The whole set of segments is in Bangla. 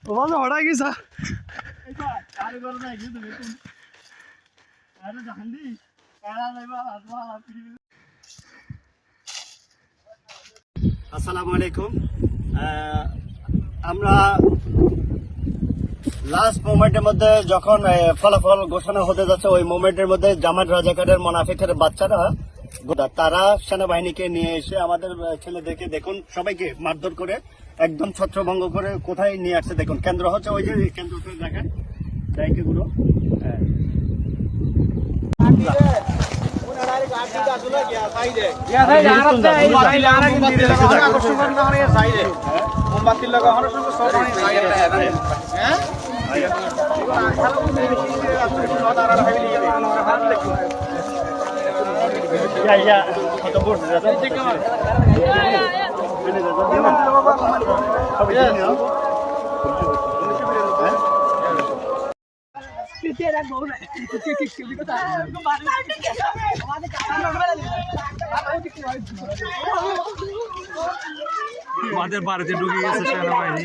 ওভাবে হড়াই গেছা আসসালামু আলাইকুম। আমরা লাস্ট মোমেন্টের মধ্যে যখন ফলাফল ঘোষণা হতে যাচ্ছে ওই মোমেন্টের মধ্যে জামাত রাজাকারের মোনাফিকের বাচ্চারা তারা সেনাবাহিনীকে নিয়ে এসে আমাদের ছেলেদেরকে দেখুন সবাইকে মারধর করে একদম ছত্রভঙ্গ করে কোথায় নিয়ে আসছে দেখুন। কেন্দ্র হচ্ছে ওই যে কেন্দ্রটা দেখেন জায়গাগুলো। আমাদের বাড়িতে ঢুকে গেছে সেনাবাহিনী।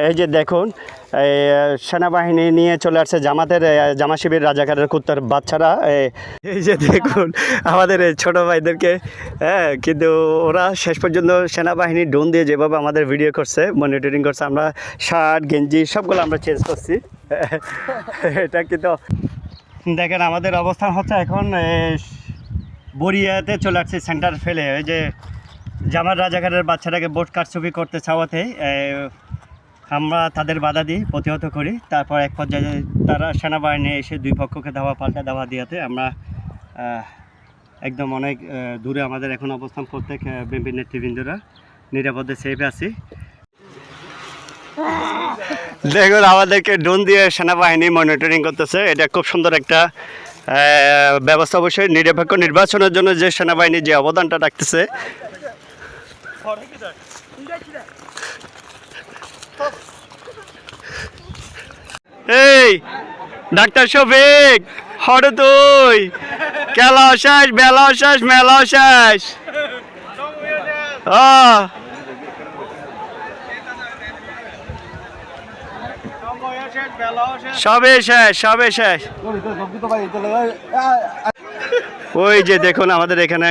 এই যে দেখুন সেনাবাহিনী নিয়ে চলে আসছে জামা শিবির রাজাকারের কুত্তার বাচ্চারা। এই যে দেখুন আমাদের ছোট ভাইদেরকে, কিন্তু ওরা শেষ পর্যন্ত সেনাবাহিনী ড্রোন দিয়ে যেভাবে আমাদের ভিডিও করছে, মনিটরিং করছে, আমরা শার্ট গেঞ্জি সবগুলো আমরা চেঞ্জ করছি। এটা কিন্তু দেখেন আমাদের অবস্থান হচ্ছে এখন বরিয়াতে চলে আসছে সেন্টার ফেলে। ওই যে জামার রাজাকারের বাচ্চাটাকে বোট কারচুপি করতে চাওয়াতে আমরা তাদের বাধা দিই, প্রতিহত করি। তারপর এক পর্যায়ে তারা সেনাবাহিনী এসে দুই পক্ষকে পাল্টা ধাওয়া দিয়াতে আমরা একদম অনেক দূরে আমাদের এখন অবস্থান, প্রত্যেক বিএনপি নেতৃবৃন্দরা নিরাপদে সেফে আছি। দেখুন আমাদেরকে ড্রোন দিয়ে সেনাবাহিনী মনিটরিং করতেছে। এটা খুব সুন্দর একটা ব্যবস্থা। অবশ্যই নিরপেক্ষ নির্বাচনের জন্য যে সেনাবাহিনী যে অবদানটা রাখতেছে, এই ডাক্তার শফিক হরে তুই খেলা শেষ, বেলা শেষ, মেলা শেষ, সবে শেষ, সবে শেষ। ওই যে দেখুন আমাদের এখানে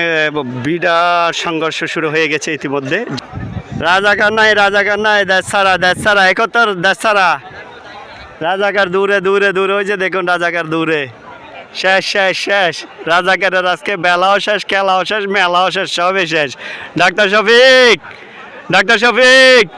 বিরাট সংঘর্ষ শুরু হয়ে গেছে ইতিমধ্যে। রাজাকার নাই, রাজাকার নাই, দেশ ছাড়া, দেশ ছাড়া, 71 দেশ ছাড়া, রাজাকার দূরে দূরে দূরে। ওই যে দেখুন রাজাকার দূরে। শেষ শেষ শেষ, রাজাকারের আজকে বেলাও শেষ, খেলাও শেষ, মেলাও শেষ, সবে শেষ। Doctor Shafiq, doctor Shafiq.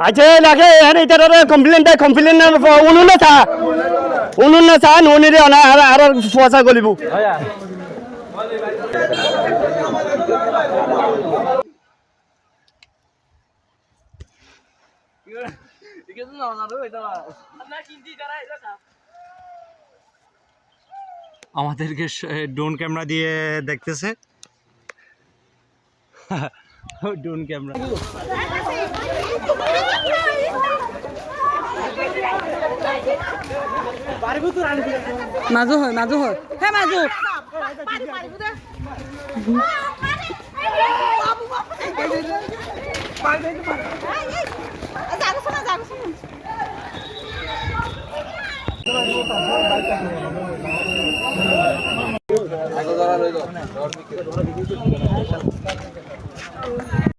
আচ্ছা লাগে এটার কমপ্লেনটা কমপ্লেন উনুনে থা, উনুনে থা, নুনিরে আর পয়সা গলিব। আমাদেরকে ড্রোন ক্যামেরা দিয়ে দেখতেছে। ড্রোন ক্যামেরা মাজু হয়, মাজু হয়, হ্যাঁ মাজু।